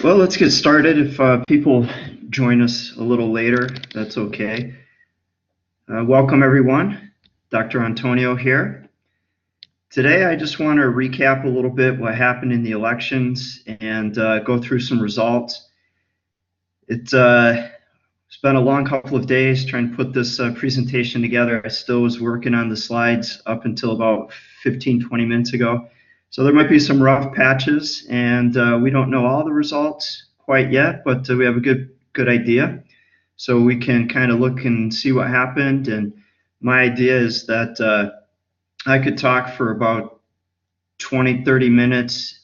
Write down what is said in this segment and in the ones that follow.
Well, let's get started. If people join us a little later, that's okay. Welcome, everyone. Dr. Antonio here. Today, I just want to recap a little bit what happened in the elections and go through some results. It's been a long couple of days trying to put this presentation together. I still was working on the slides up until about 15, 20 minutes ago. So there might be some rough patches, and we don't know all the results quite yet, but we have a good idea. So we can kind of look and see what happened. And my idea is that I could talk for about 20, 30 minutes,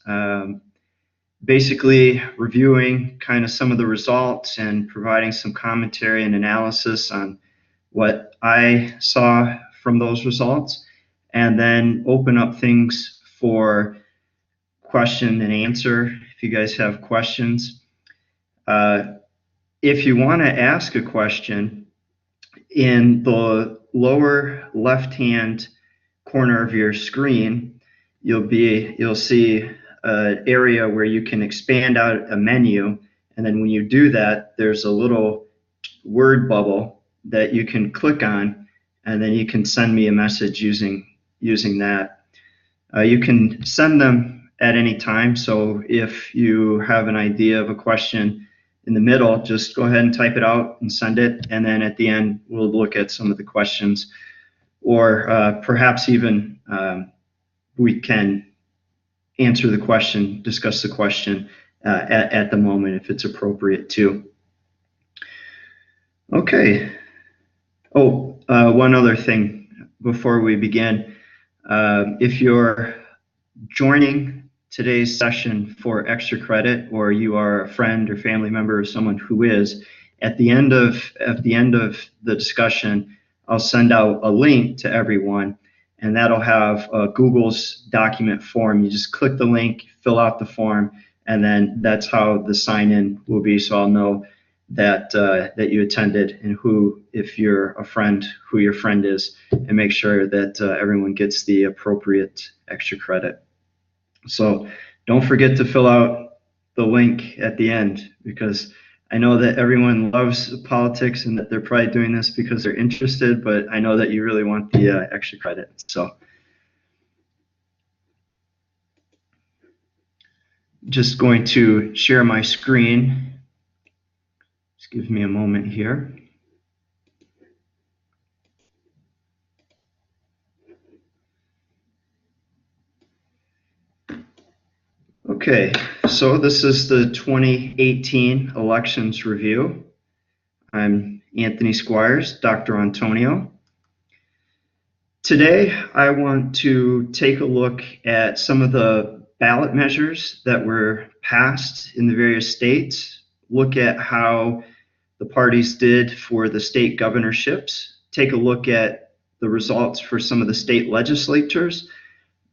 basically reviewing kind of some of the results and providing some commentary and analysis on what I saw from those results, and then open up things for question and answer if you guys have questions. If you want to ask a question, in the lower left-hand corner of your screen, you'll see an area where you can expand out a menu, and then when you do that, there's a little word bubble that you can click on, and then you can send me a message using that. You can send them at any time, so if you have an idea of a question in the middle, just go ahead and type it out and send it, and then at the end we'll look at some of the questions, or perhaps even we can answer the question, discuss the question at the moment if it's appropriate too. Okay. Oh, one other thing before we begin. If you're joining today's session for extra credit, or you are a friend or family member of someone who is, at the end of the discussion, I'll send out a link to everyone, and that'll have Google's document form. You just click the link, fill out the form, and then that's how the sign-in will be. So I'll know that that you attended, and who, if you're a friend, who your friend is, and make sure that everyone gets the appropriate extra credit. So don't forget to fill out the link at the end, because I know that everyone loves politics and that they're probably doing this because they're interested, but I know that you really want the extra credit. So just going to share my screen. Just give me a moment here. Okay, so this is the 2018 elections review. I'm Anthony Squires, Dr. Antonio. Today, I want to take a look at some of the ballot measures that were passed in the various states, look at how the parties did for the state governorships, take a look at the results for some of the state legislatures.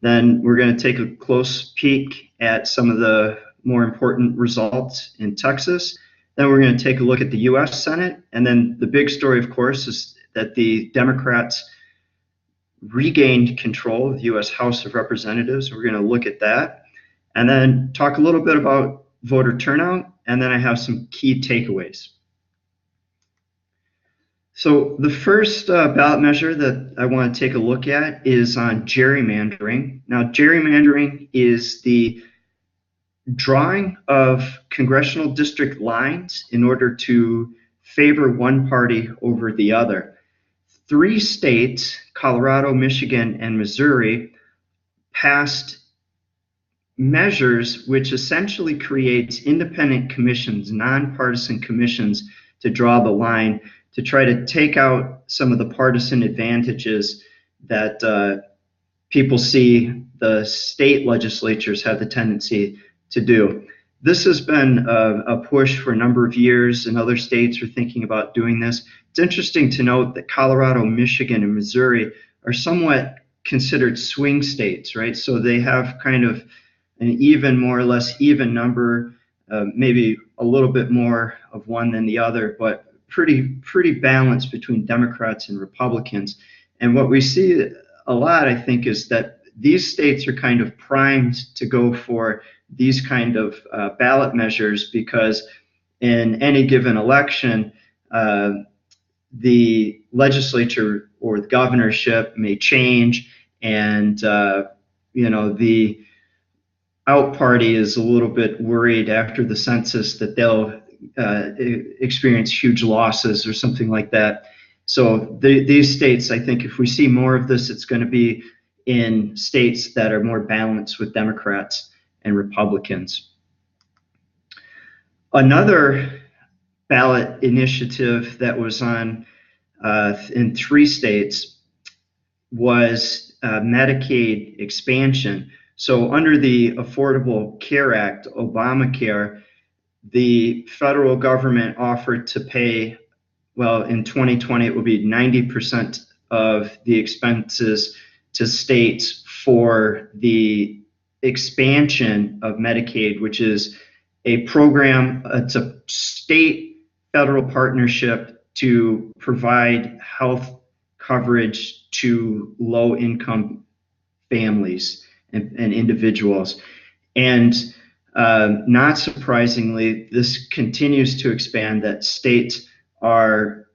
Then we're going to take a close peek at some of the more important results in Texas. Then we're going to take a look at the U.S. Senate. And then the big story, of course, is that the Democrats regained control of the U.S. House of Representatives. We're going to look at that. And then talk a little bit about voter turnout. And then I have some key takeaways. So the first ballot measure that I want to take a look at is on gerrymandering. Now, gerrymandering is the drawing of congressional district lines in order to favor one party over the other. 3 states, Colorado, Michigan, and Missouri, passed measures which essentially creates independent commissions, nonpartisan commissions, to draw the line, to try to take out some of the partisan advantages that people see the state legislatures have the tendency to do. This has been a push for a number of years, and other states are thinking about doing this. It's interesting to note that Colorado, Michigan, and Missouri are somewhat considered swing states, right? So they have kind of an even, more or less even number, maybe a little bit more of one than the other, but pretty balanced between Democrats and Republicans. And what we see a lot, I think, is that these states are kind of primed to go for these kind of ballot measures because in any given election, the legislature or the governorship may change, and the out party is a little bit worried after the census that they'll experience huge losses or something like that. So these states, I think if we see more of this, it's going to be in states that are more balanced with Democrats and Republicans. Another ballot initiative that was on in 3 states was Medicaid expansion. So under the Affordable Care Act, Obamacare, the federal government offered to pay, well, in 2020, it will be 90% of the expenses to states for the expansion of Medicaid, which is a program, it's a state-federal partnership to provide health coverage to low-income families and individuals. And not surprisingly, this continues to expand, that states are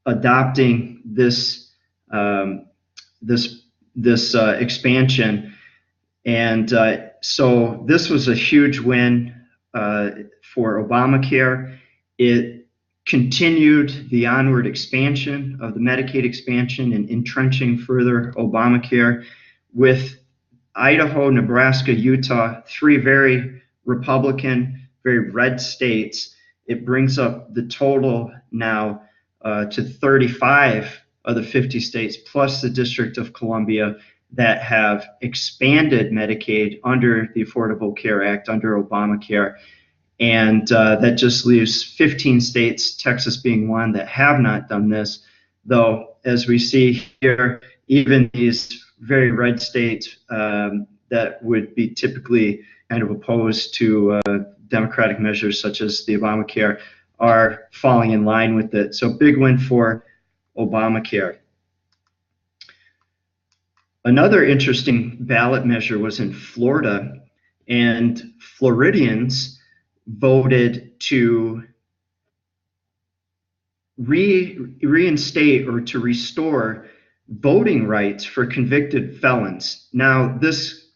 adopting this expansion. And so this was a huge win for Obamacare. It continued the onward expansion of the Medicaid expansion and entrenching further Obamacare, with Idaho, Nebraska, Utah, 3 very Republican, very red states. It brings up the total now to 35 of the 50 states, plus the District of Columbia, that have expanded Medicaid under the Affordable Care Act, under Obamacare. And that just leaves 15 states, Texas being one, that have not done this. Though, as we see here, even these very red states that would be typically kind of opposed to democratic measures such as the Obamacare are falling in line with it. So big win for Obamacare. Another interesting ballot measure was in Florida, and Floridians voted to reinstate or to restore voting rights for convicted felons. Now, this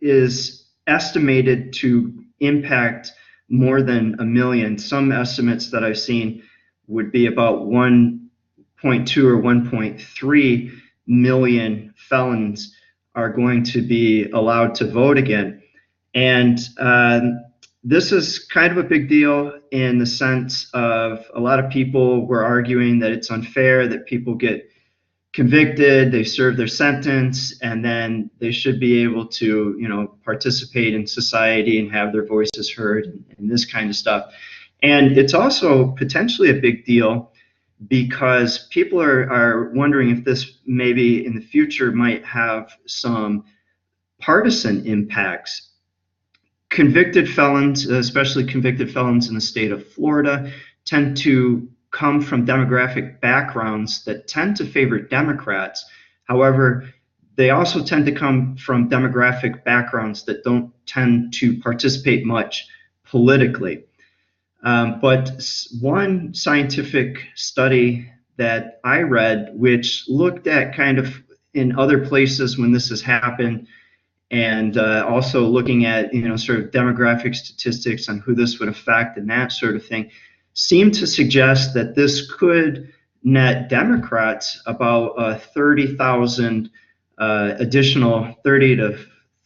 is estimated to impact more than 1 million. Some estimates that I've seen would be about 1.2 or 1.3 million felons are going to be allowed to vote again. And this is kind of a big deal in the sense of a lot of people were arguing that it's unfair that people get convicted, they serve their sentence, and then they should be able to, participate in society and have their voices heard and this kind of stuff. And it's also potentially a big deal because people are wondering if this maybe in the future might have some partisan impacts. Convicted felons, especially convicted felons in the state of Florida, tend to come from demographic backgrounds that tend to favor Democrats. However, they also tend to come from demographic backgrounds that don't tend to participate much politically. But one scientific study that I read, which looked at kind of in other places when this has happened, and also looking at sort of demographic statistics on who this would affect and that sort of thing, seemed to suggest that this could net Democrats about 30,000 additional, 30 to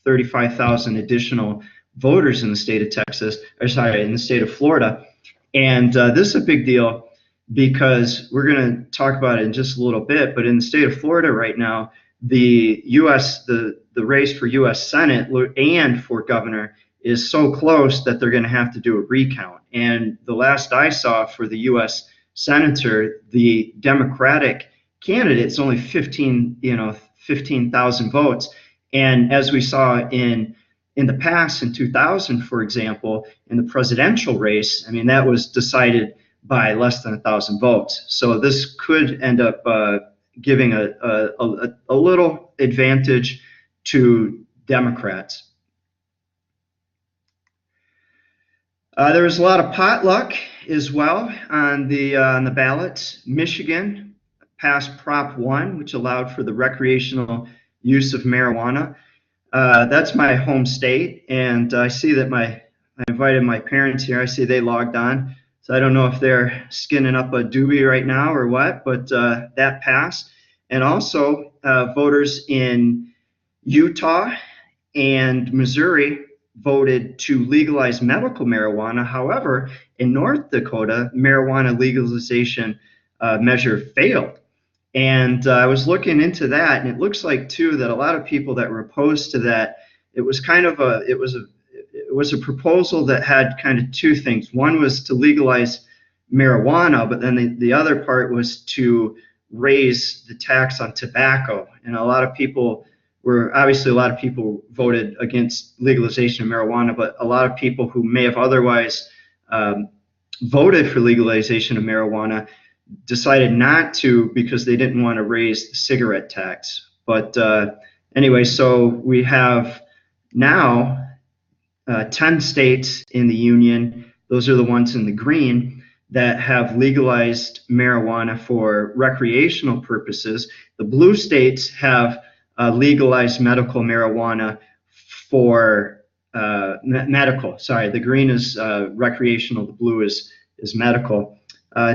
35,000 additional voters in the state of in the state of Florida. And this is a big deal because we're going to talk about it in just a little bit, but in the state of Florida right now, the race for U.S. Senate and for governor is so close that they're going to have to do a recount. And the last I saw for the U.S. Senator, the Democratic candidate's only 15,000 votes. And as we saw in the past, in 2000, for example, in the presidential race, I mean, that was decided by less than 1,000 votes. So this could end up giving a little advantage to Democrats. There was a lot of potluck as well on the ballot. Michigan passed Prop 1, which allowed for the recreational use of marijuana. That's my home state, and I see that I invited my parents here. I see they logged on, so I don't know if they're skinning up a doobie right now or what, but that passed. And also, voters in Utah and Missouri voted to legalize medical marijuana. However, in North Dakota, marijuana legalization measure failed. And I was looking into that, and it looks like too that a lot of people that were opposed to that, it was a proposal that had kind of two things. One was to legalize marijuana, but then the other part was to raise the tax on tobacco. And a lot of people voted against legalization of marijuana, but a lot of people who may have otherwise voted for legalization of marijuana decided not to because they didn't want to raise the cigarette tax. But anyway, so we have now 10 states in the union. Those are the ones in the green that have legalized marijuana for recreational purposes. The blue states have legalized medical marijuana for medical. Sorry, the green is recreational, the blue is medical.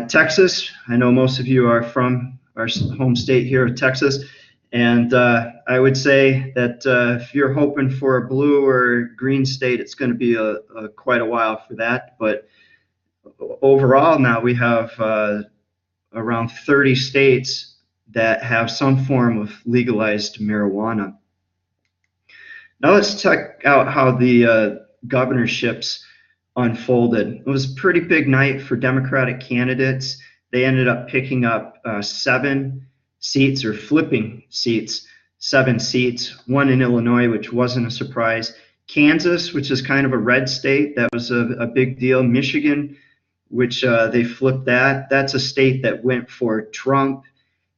Texas, I know most of you are from our home state here of Texas, and I would say that if you're hoping for a blue or green state, it's going to be quite a while for that. But overall, now we have around 30 states that have some form of legalized marijuana. Now let's check out how the governorships unfolded. It was a pretty big night for Democratic candidates. They ended up picking up 7 seats, or flipping seats, 7 seats, one in Illinois, which wasn't a surprise. Kansas, which is kind of a red state, that was a big deal. Michigan, which they flipped that. That's a state that went for Trump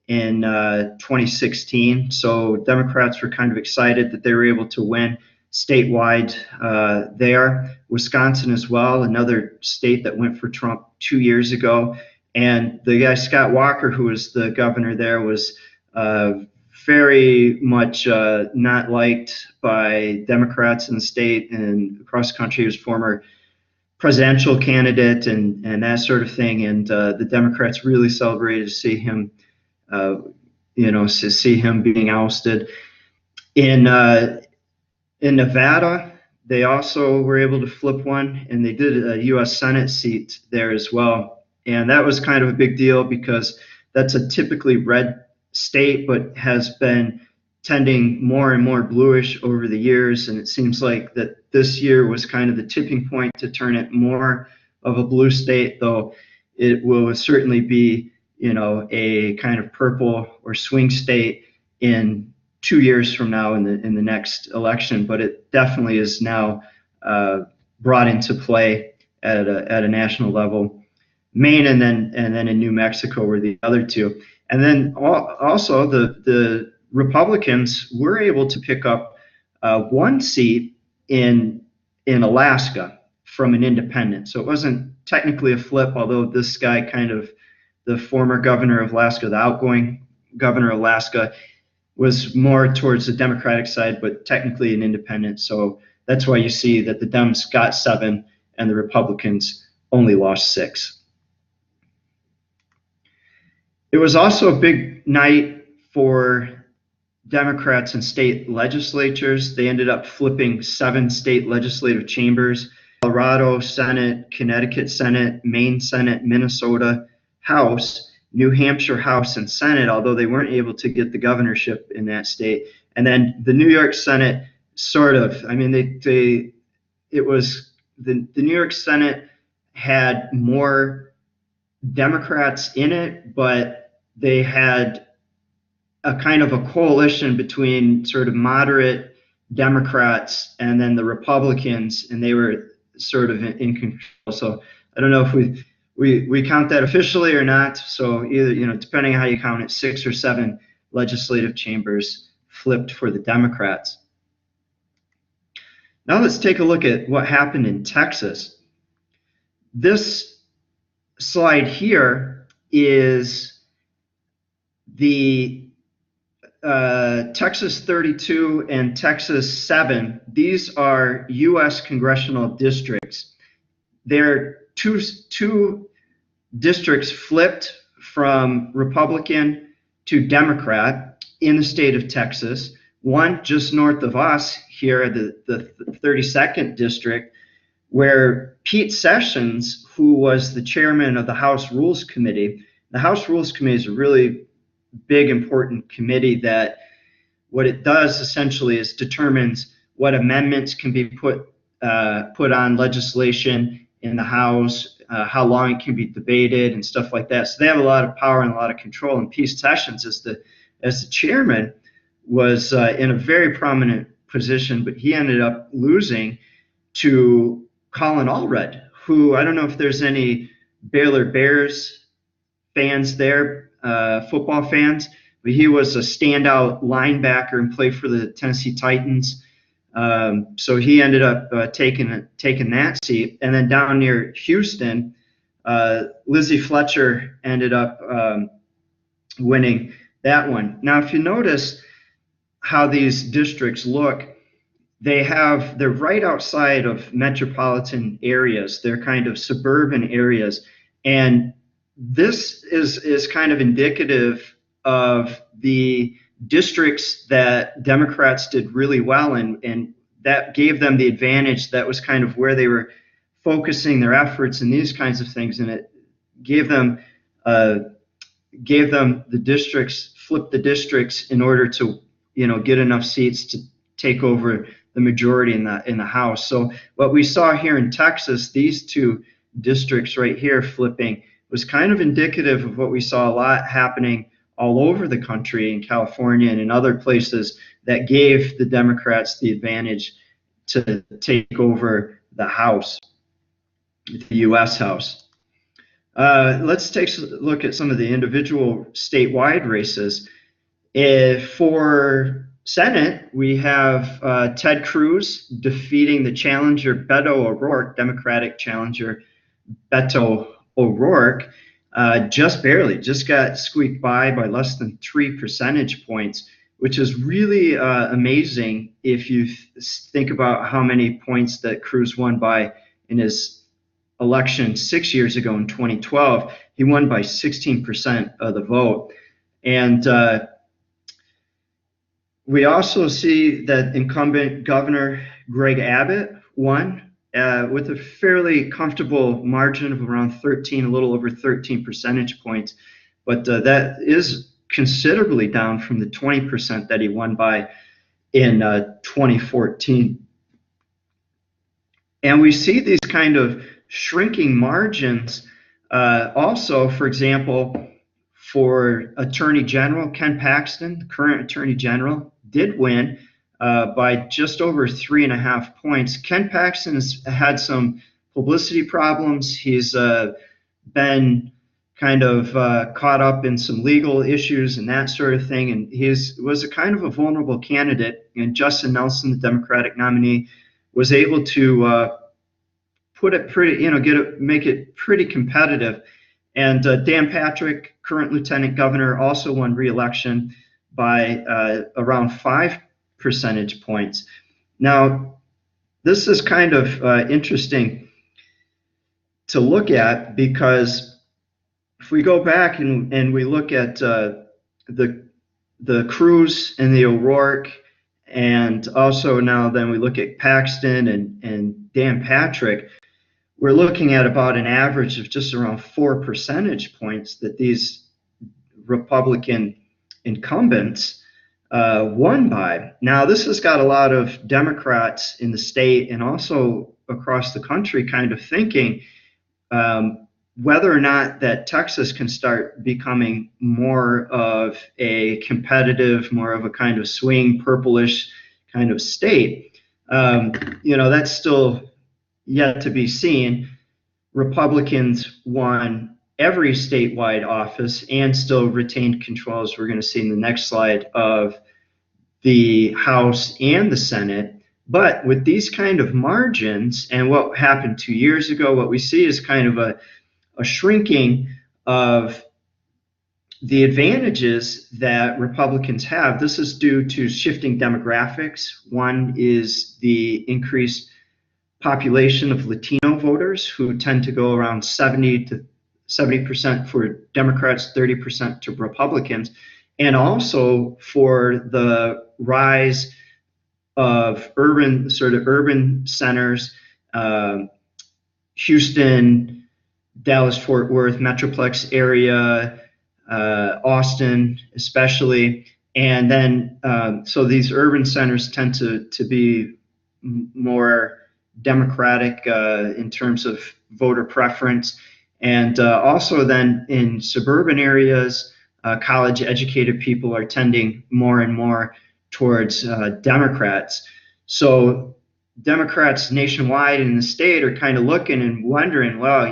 in 2016. So Democrats were kind of excited that they were able to win statewide there. Wisconsin as well, another state that went for Trump 2 years ago. And the guy, Scott Walker, who was the governor there, was very much not liked by Democrats in the state and across the country. He was former presidential candidate and that sort of thing. And the Democrats really celebrated to see him, being ousted. In Nevada, they also were able to flip one, and they did a U.S. Senate seat there as well. And that was kind of a big deal because that's a typically red state, but has been tending more and more bluish over the years. And it seems like that this year was kind of the tipping point to turn it more of a blue state, though it will certainly be, a kind of purple or swing state in 2 years from now in the next election. But it definitely is now brought into play at a national level. Maine and then in New Mexico were the other two. And then also the Republicans were able to pick up 1 seat in Alaska from an independent. So it wasn't technically a flip, although this guy, kind of the former governor of Alaska, the outgoing governor of Alaska, was more towards the Democratic side, but technically an independent. So that's why you see that the Dems got 7 and the Republicans only lost 6. It was also a big night for Democrats and state legislatures. They ended up flipping 7 state legislative chambers: Colorado Senate, Connecticut Senate, Maine Senate, Minnesota House, New Hampshire House and Senate, although they weren't able to get the governorship in that state. And then the New York Senate, sort of. I mean, the New York Senate had more Democrats in it, but they had a kind of a coalition between sort of moderate Democrats and then the Republicans, and they were sort of in control. So I don't know if we count that officially or not. So either, depending on how you count it, 6 or 7 legislative chambers flipped for the Democrats. Now let's take a look at what happened in Texas. This slide here is the Texas 32 and Texas 7. These are U.S. congressional districts. They're two districts flipped from Republican to Democrat in the state of Texas. One just north of us here, the 32nd district, where Pete Sessions, who was the chairman of the House Rules Committee, the House Rules Committee is a really big, important committee that what it does essentially is determines what amendments can be put on legislation in the House, how long it can be debated and stuff like that. So they have a lot of power and a lot of control. And Pete Sessions, as the chairman, was in a very prominent position, but he ended up losing to Colin Allred, who, I don't know if there's any Baylor Bears fans there, football fans, but he was a standout linebacker and played for the Tennessee Titans. So he ended up taking that seat. And then down near Houston, Lizzie Fletcher ended up winning that one. Now, if you notice how these districts look, they're right outside of metropolitan areas. They're kind of suburban areas. And this is kind of indicative of the districts that Democrats did really well in, and that gave them the advantage. That was kind of where they were focusing their efforts and these kinds of things, and it gave them the districts, flip the districts in order to get enough seats to take over the majority in the House. So what we saw here in Texas, these two districts right here flipping, was kind of indicative of what we saw a lot happening all over the country, in California and in other places, that gave the Democrats the advantage to take over the House, the U.S. House. Let's take a look at some of the individual statewide races. For Senate, we have Ted Cruz defeating the challenger Beto O'Rourke, Democratic challenger Beto O'Rourke, just barely, just got squeaked by less than 3 percentage points, which is really amazing if you think about how many points that Cruz won by in his election 6 years ago in 2012. He won by 16% of the vote. And we also see that incumbent Governor Greg Abbott won with a fairly comfortable margin of around 13, a little over 13 percentage points. But that is considerably down from the 20% that he won by in 2014. And we see these kind of shrinking margins also, for example, for Attorney General Ken Paxton, the current Attorney General, did win by just over 3.5 points. Ken Paxton has had some publicity problems. He's been kind of caught up in some legal issues and that sort of thing, and he was a kind of a vulnerable candidate. And Justin Nelson, the Democratic nominee, was able to put it pretty, make it pretty competitive. And Dan Patrick, current Lieutenant Governor, also won re-election by around 5 percentage points. Now, this is kind of interesting to look at, because if we go back and we look at the Cruz and the O'Rourke, and also now then we look at Paxton and Dan Patrick, we're looking at about an average of just around 4 percentage points that these Republican incumbents won by. Now, this has got a lot of Democrats in the state and also across the country kind of thinking whether or not that Texas can start becoming more of a competitive, more of a kind of swing, purplish kind of state. That's still yet to be seen. Republicans won every statewide office and still retained control, as we're going to see in the next slide, of the House and the Senate. But with these kind of margins and what happened 2 years ago, what we see is kind of a shrinking of the advantages that Republicans have. This is due to shifting demographics. One is the increased population of Latino voters, who tend to go around 70% for Democrats, 30% to Republicans, and also for the rise of urban centers, Houston, Dallas, Fort Worth, Metroplex area, Austin especially. And then, so these urban centers tend to be more Democratic in terms of voter preference. And also then in suburban areas, college educated people are tending more and more towards Democrats. So Democrats nationwide in the state are kind of looking and wondering, well,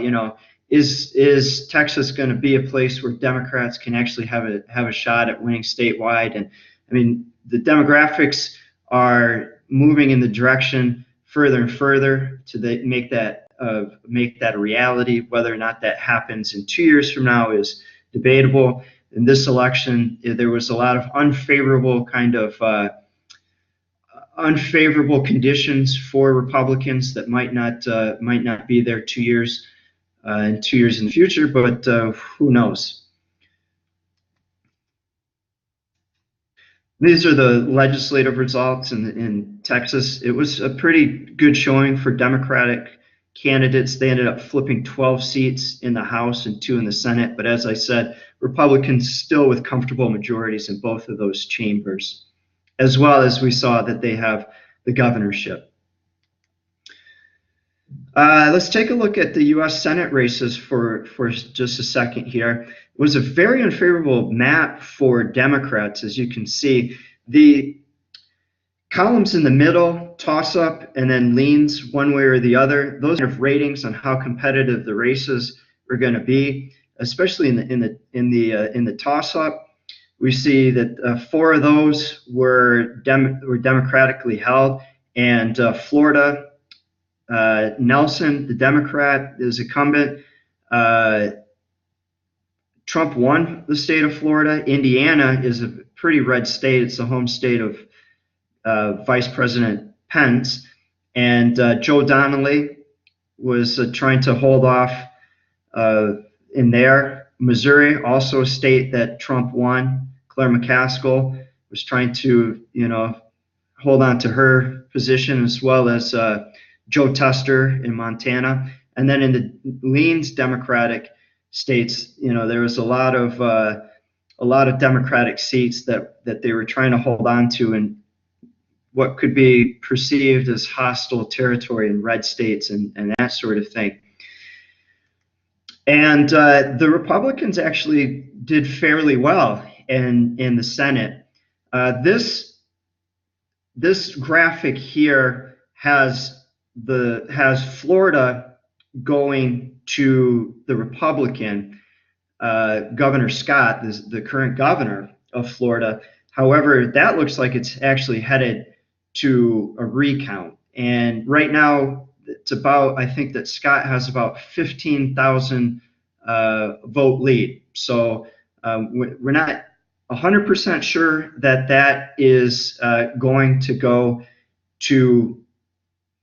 is Texas going to be a place where Democrats can actually have a shot at winning statewide? And I mean, the demographics are moving in the direction further and further to make that a reality. Whether or not that happens in 2 years from now is debatable. In this election, there was a lot of unfavorable conditions for Republicans that might not be there 2 years in 2 years in the future, but who knows? These are the legislative results in Texas. It was a pretty good showing for Democratic candidates. They ended up flipping 12 seats in the House and 2 in the Senate. But as I said, Republicans still with comfortable majorities in both of those chambers, as well as we saw that they have the governorship. Let's take a look at the U.S. Senate races for just a second here. It was a very unfavorable map for Democrats, as you can see. The columns in the middle, toss-up, and then leans one way or the other. Those are ratings on how competitive the races are going to be, especially in the toss-up. We see that 4 of those were democratically held, and Florida. Nelson, the Democrat, is incumbent. Trump won the state of Florida. Indiana is a pretty red state. It's the home state of Vice President Pence. And Joe Donnelly was trying to hold off in there. Missouri, also a state that Trump won. Claire McCaskill was trying to, hold on to her position, as well as Joe Tester in Montana. And then in the leans Democratic states, there was a lot of Democratic seats that they were trying to hold on to in what could be perceived as hostile territory in red states and that sort of thing. And the Republicans actually did fairly well in the Senate. This graphic here has Florida going to the Republican, Governor Scott, the current governor of Florida. However, that looks like it's actually headed to a recount. And right now, I think that Scott has about 15,000 vote lead. So we're not 100% sure that is going to go to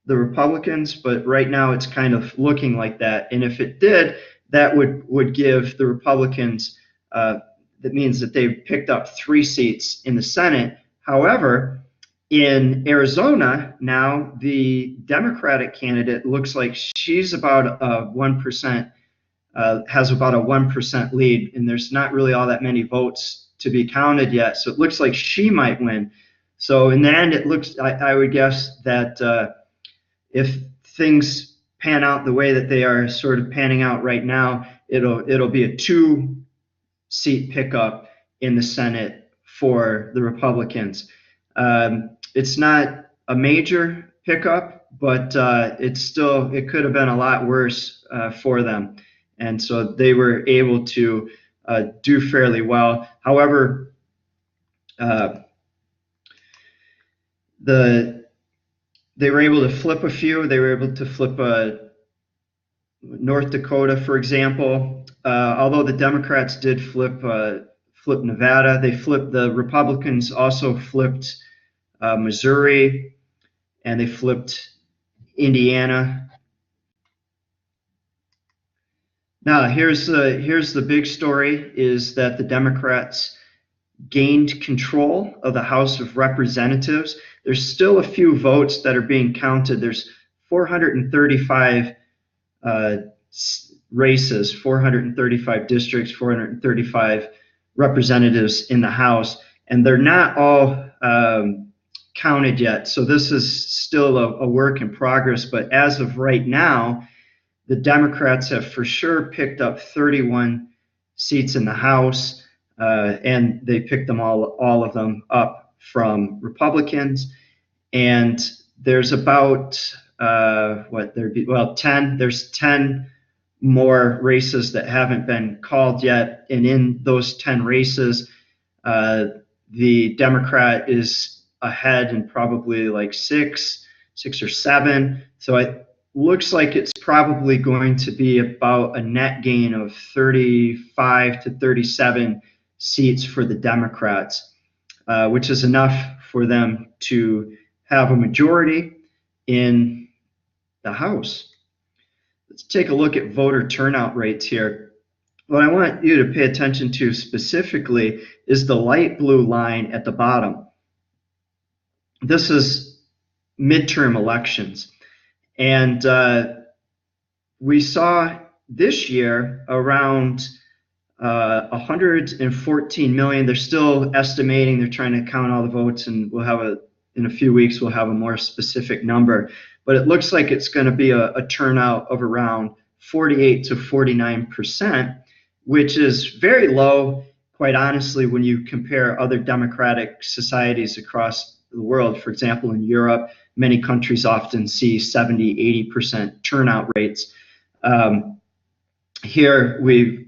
the Republicans, but right now it's kind of looking like that. And if it did, that would give the Republicans, that means that they've picked up 3 seats in the Senate. However, in Arizona now, the Democratic candidate looks like she's about 1%, has about a 1% lead, and there's not really all that many votes to be counted yet. So it looks like she might win. So in the end, it looks, I would guess that if things pan out the way that they are sort of panning out right now, it'll be a 2-seat pickup in the Senate for the Republicans. It's not a major pickup, but it could have been a lot worse for them. And so they were able to do fairly well. However, the they were able to flip a few. They were able to flip North Dakota, for example. Although the Democrats did flip Nevada, the Republicans also flipped Missouri, and they flipped Indiana. Now, here's the big story, is that the Democrats gained control of the House of Representatives. There's still a few votes that are being counted. There's 435 races, 435 districts, 435 representatives in the House, and they're not all counted yet. So this is still a work in progress. But as of right now, the Democrats have for sure picked up 31 seats in the House, and they picked them all of them up from Republicans. And there's about 10. There's 10 more races that haven't been called yet, and in those 10 races, the Democrat is ahead in probably like six or seven. So it looks like it's probably going to be about a net gain of 35 to 37 seats for the Democrats, which is enough for them to have a majority in the House. Let's take a look at voter turnout rates here. What I want you to pay attention to specifically is the light blue line at the bottom. This is midterm elections. And we saw this year around 114 million. They're still estimating, they're trying to count all the votes, and in a few weeks, we'll have a more specific number. But it looks like it's going to be a turnout of around 48 to 49%, which is very low, quite honestly, when you compare other democratic societies across the world. For example, in Europe, many countries often see 70, 80% turnout rates. Here, we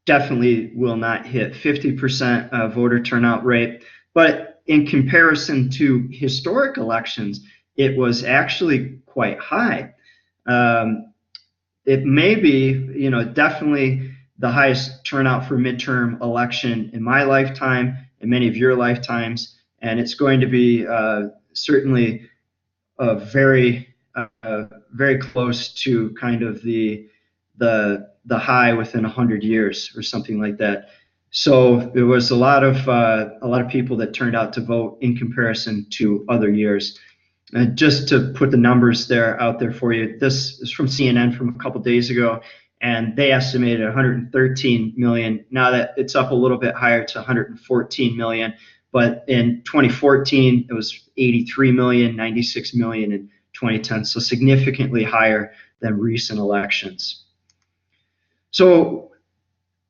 definitely will not hit 50% voter turnout rate, but in comparison to historic elections, it was actually quite high. It may be, definitely the highest turnout for midterm election in my lifetime and many of your lifetimes, and it's going to be certainly very close to kind of the high within 100 years or something like that. So there was a lot of people that turned out to vote in comparison to other years. And just to put the numbers out there for you, this is from CNN from a couple days ago, and they estimated 113 million. Now that it's up a little bit higher to 114 million, but in 2014 it was 83 million, 96 million in 2010, so significantly higher than recent elections. So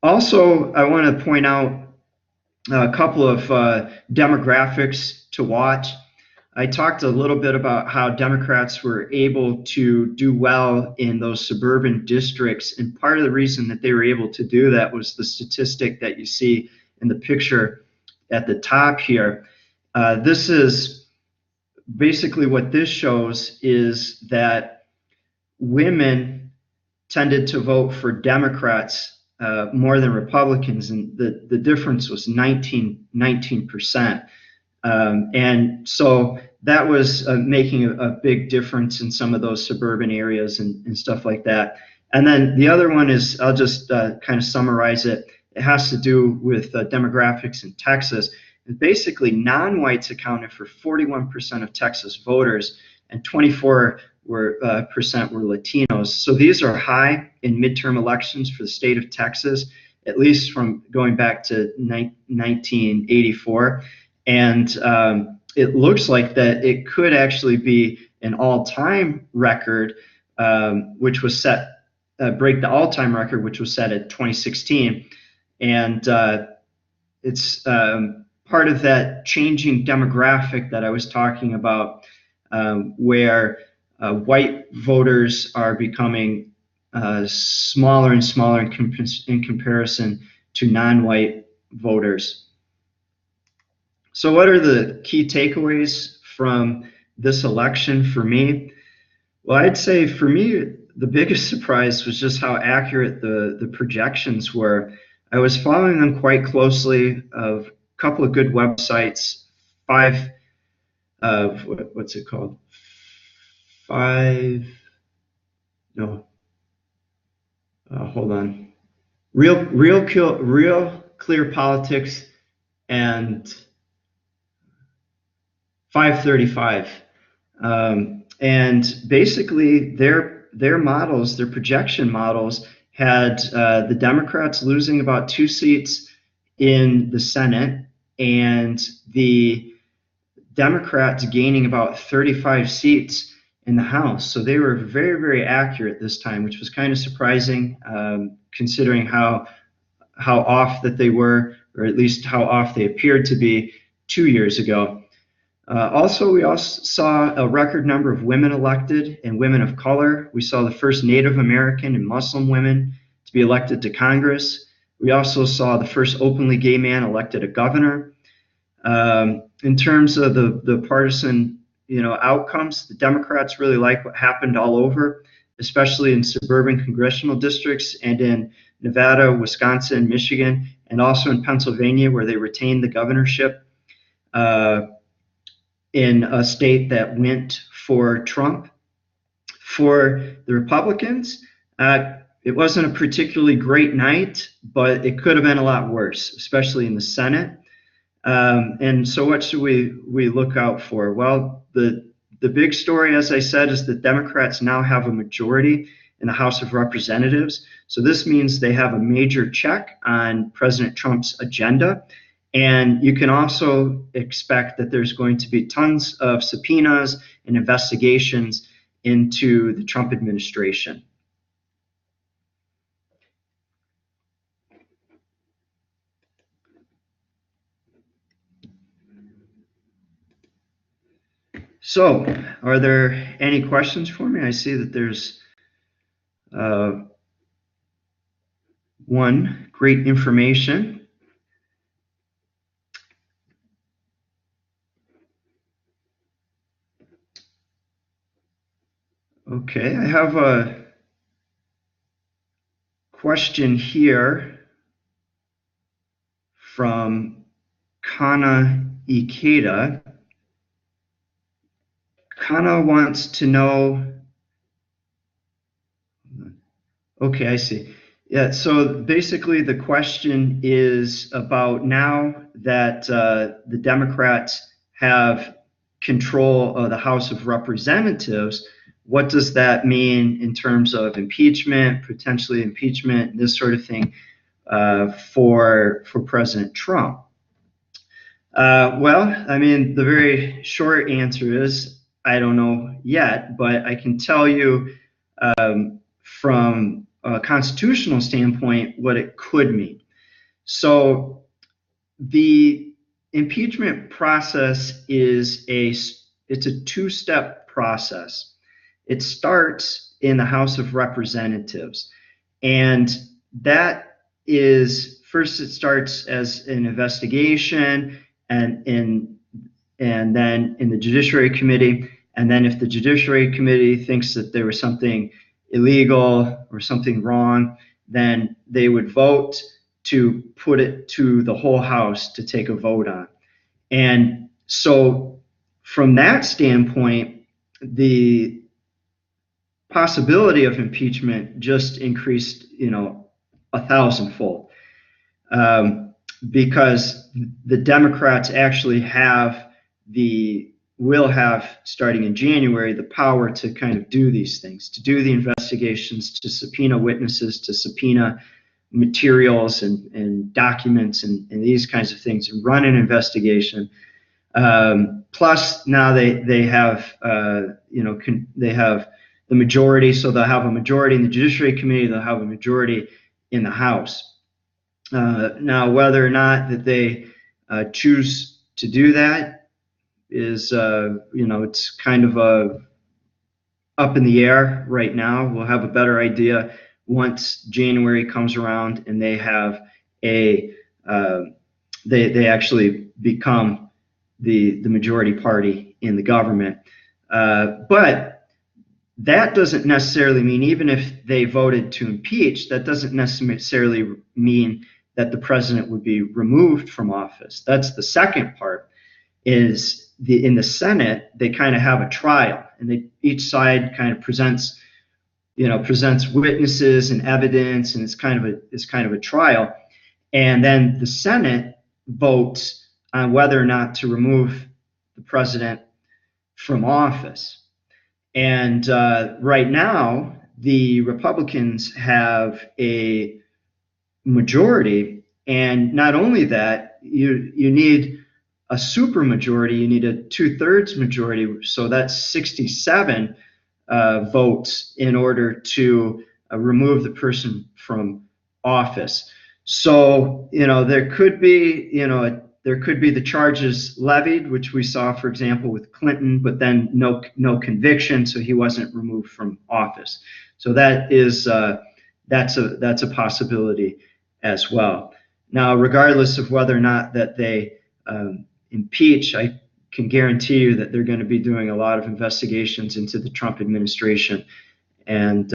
also, I want to point out a couple of demographics to watch. I talked a little bit about how Democrats were able to do well in those suburban districts, and part of the reason that they were able to do that was the statistic that you see in the picture at the top here. This is basically what this shows, is that women tended to vote for Democrats more than Republicans, and the difference was 19%. And so that was making a big difference in some of those suburban areas and stuff like that. And then the other one is, I'll just kind of summarize it. It has to do with demographics in Texas. And basically, non-whites accounted for 41% of Texas voters, and 24% were Latinos. So these are high in midterm elections for the state of Texas, at least from going back to 1984. And it looks like that it could actually be an all-time record, which was set, break the all-time record, which was set at 2016. And it's part of that changing demographic that I was talking about, where white voters are becoming smaller and smaller in comparison to non-white voters. So what are the key takeaways from this election for me? Well, I'd say for me, the biggest surprise was just how accurate the projections were. I was following them quite closely of a couple of good websites, five, what's it called? Five, no, hold on. Real Clear Politics and 535. And basically, their models, their projection models, had the Democrats losing about 2 seats in the Senate and the Democrats gaining about 35 seats in the House. So they were very, very accurate this time, which was kind of surprising, considering how off that they were, or at least how off they appeared to be 2 years ago. We also saw a record number of women elected and women of color. We saw the first Native American and Muslim women to be elected to Congress. We also saw the first openly gay man elected a governor. In terms of the partisan, outcomes, the Democrats really like what happened all over, especially in suburban congressional districts and in Nevada, Wisconsin, Michigan, and also in Pennsylvania, where they retained the governorship in a state that went for Trump. For the Republicans, it wasn't a particularly great night, but it could have been a lot worse, especially in the Senate. And so what should we look out for? Well, the big story, as I said, is that Democrats now have a majority in the House of Representatives. So this means they have a major check on President Trump's agenda. And you can also expect that there's going to be tons of subpoenas and investigations into the Trump administration. So, are there any questions for me? I see that there's one, great information. Okay, I have a question here from Kana Ikeda. Kana wants to know, okay, I see. Yeah, so basically the question is about now that the Democrats have control of the House of Representatives, what does that mean in terms of impeachment, potentially impeachment, this sort of thing for President Trump? Well, I mean, the very short answer is I don't know yet, but I can tell you from a constitutional standpoint what it could mean. So the impeachment process is it's a two-step process. It starts in the House of Representatives, and that is first it starts as an investigation and then in the Judiciary Committee, and then if the Judiciary Committee thinks that there was something illegal or something wrong, then they would vote to put it to the whole House to take a vote on. And so from that standpoint, the possibility of impeachment just increased, 1,000-fold. Because the Democrats actually will have, starting in January, the power to kind of do these things, to do the investigations, to subpoena witnesses, to subpoena materials and documents and these kinds of things, and run an investigation. Plus, now they have, they have the majority, so they'll have a majority in the Judiciary Committee, they'll have a majority in the House. Now, whether or not that they choose to do that is, it's kind of up in the air right now. We'll have a better idea once January comes around and they have they actually become the majority party in the government. But that doesn't necessarily mean, even if they voted to impeach, that doesn't necessarily mean that the president would be removed from office. That's the second part. Is in the Senate, they kind of have a trial, and each side kind of presents witnesses and evidence, and it's kind of a trial. And then the Senate votes on whether or not to remove the president from office. And right now, the Republicans have a majority, and not only that, you need a supermajority. You need a 2/3 majority, so that's 67 votes in order to remove the person from office. So there could be the charges levied, which we saw, for example, with Clinton, but then no conviction, so he wasn't removed from office. So that's a possibility as well. Now, regardless of whether or not that they impeach, I can guarantee you that they're going to be doing a lot of investigations into the Trump administration, and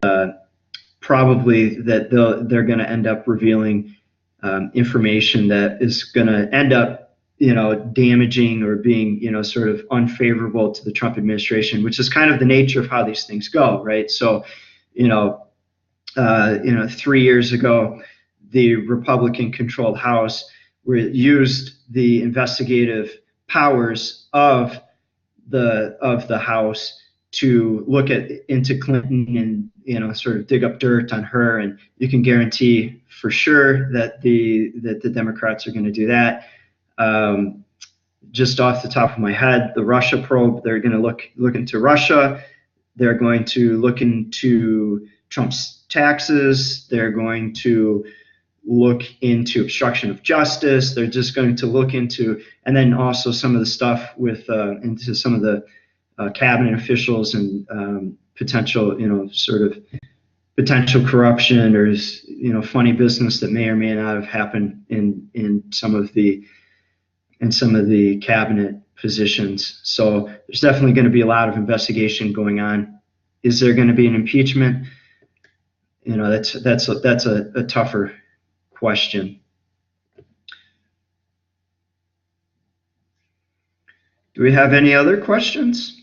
probably that they're going to end up revealing information that is going to end up damaging or being sort of unfavorable to the Trump administration, which is kind of the nature of how these things go, right? So 3 years ago, the Republican-controlled House used the investigative powers of the House to look into Clinton and sort of dig up dirt on her, and you can guarantee for sure that the Democrats are going to do that. Just off the top of my head, the Russia probe, they're going to look into Russia. They're going to look into Trump's taxes. They're going to look into obstruction of justice. They're just going to look into, and then also some of the stuff into some of the cabinet officials and potential corruption or funny business that may or may not have happened in some of the cabinet positions. So there's definitely going to be a lot of investigation going on. Is there going to be an impeachment? That's a tougher question. Do we have any other questions?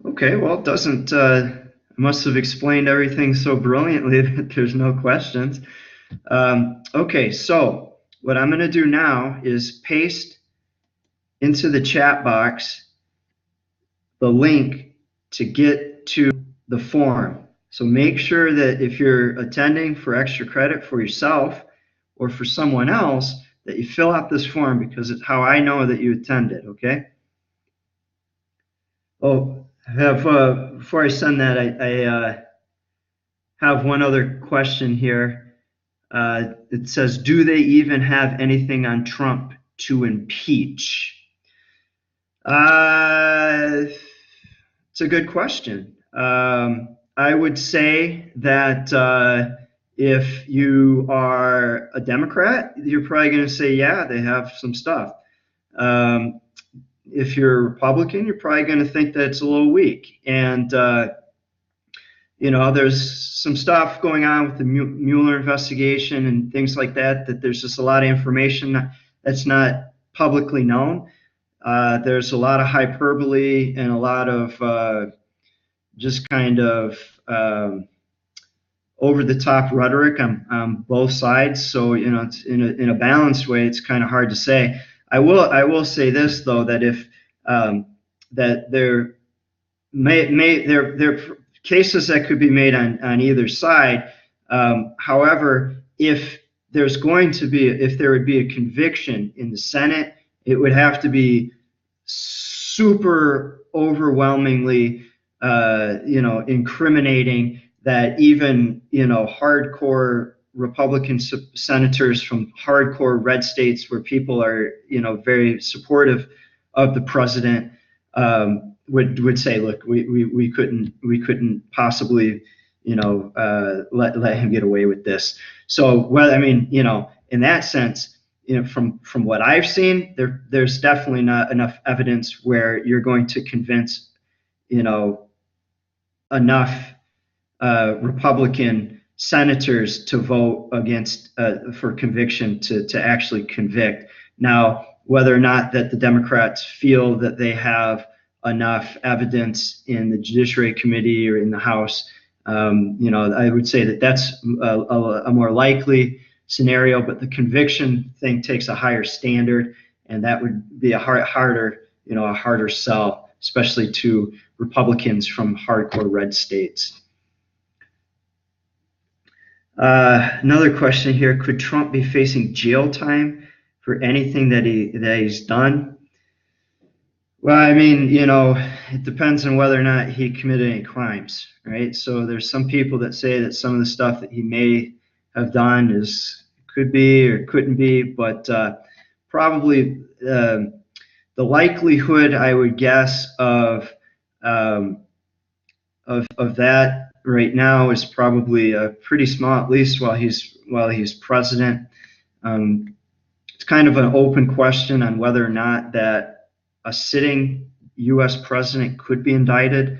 Okay, well, I must have explained everything so brilliantly that there's no questions. Okay, so what I'm going to do now is paste into the chat box the link to get to the form. So make sure that if you're attending for extra credit for yourself or for someone else, that you fill out this form, because it's how I know that you attended, okay? Oh, before I send that, I have one other question here. It says, do they even have anything on Trump to impeach? It's a good question. I would say that if you are a Democrat, you're probably going to say, yeah, they have some stuff. If you're a Republican, you're probably going to think that it's a little weak. And, there's some stuff going on with the Mueller investigation and things like that, that there's just a lot of information that's not publicly known. There's a lot of hyperbole and a lot of just kind of over-the-top rhetoric on both sides. So, it's in a balanced way, it's kind of hard to say. I will say this, though, that if that there are cases that could be made on either side. However, if there would be a conviction in the Senate, it would have to be super overwhelmingly incriminating, that even hardcore Republican senators from hardcore red states where people are very supportive of the president would say, look, we couldn't possibly, let him get away with this. So, well, I mean, in that sense, from what I've seen, there's definitely not enough evidence where you're going to convince, enough Republican senators to vote against for conviction to actually convict. Now, whether or not that the Democrats feel that they have enough evidence in the Judiciary Committee or in the House, I would say that that's a more likely scenario. But the conviction thing takes a higher standard, and that would be a harder sell, especially to Republicans from hardcore red states. Another question here: could Trump be facing jail time for anything that he's done? Well, I mean, it depends on whether or not he committed any crimes, right? So there's some people that say that some of the stuff that he may have done could be or couldn't be, but probably the likelihood, I would guess, of that right now is probably pretty small, at least while he's president. It's kind of an open question on whether or not that a sitting U.S. president could be indicted.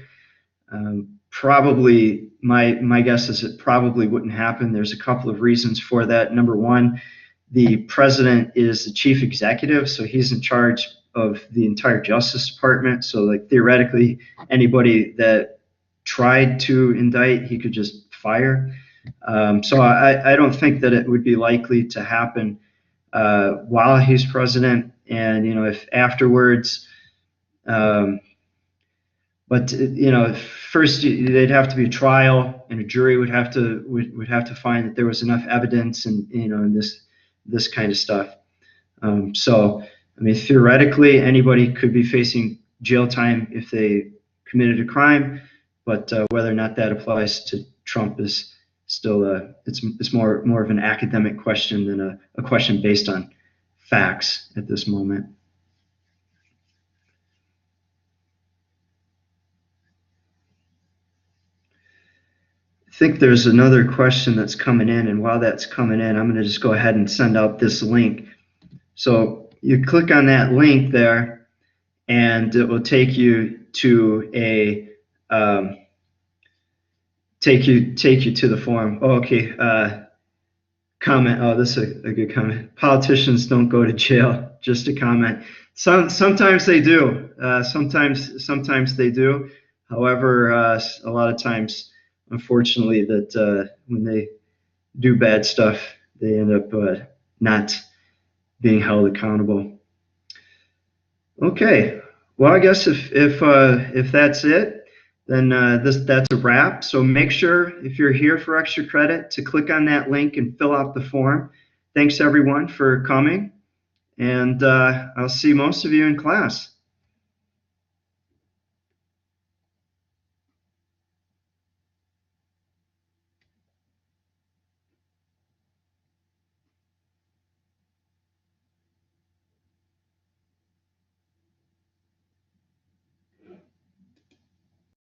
Probably, my guess is it probably wouldn't happen. There's a couple of reasons for that. Number one, the president is the chief executive, so he's in charge of the entire Justice Department. So, like, theoretically, anybody that tried to indict, he could just fire. So I don't think that it would be likely to happen while he's president. And if afterwards, but first they'd have to be a trial, and a jury would have to find that there was enough evidence, and and this kind of stuff. So I mean, theoretically, anybody could be facing jail time if they committed a crime, but whether or not that applies to Trump is still it's more of an academic question than a question based on facts at this moment. I think there's another question that's coming in, and while that's coming in, I'm going to just go ahead and send out this link. So you click on that link there, and it will take you to a take you to the forum. Oh, okay. Comment. Oh, this is a good comment. Politicians don't go to jail. Just a comment. Sometimes they do. Sometimes they do. However, a lot of times, unfortunately, that when they do bad stuff, they end up not being held accountable. Okay. Well, I guess if that's it, then that's a wrap. So make sure, if you're here for extra credit, to click on that link and fill out the form. Thanks everyone for coming, and I'll see most of you in class.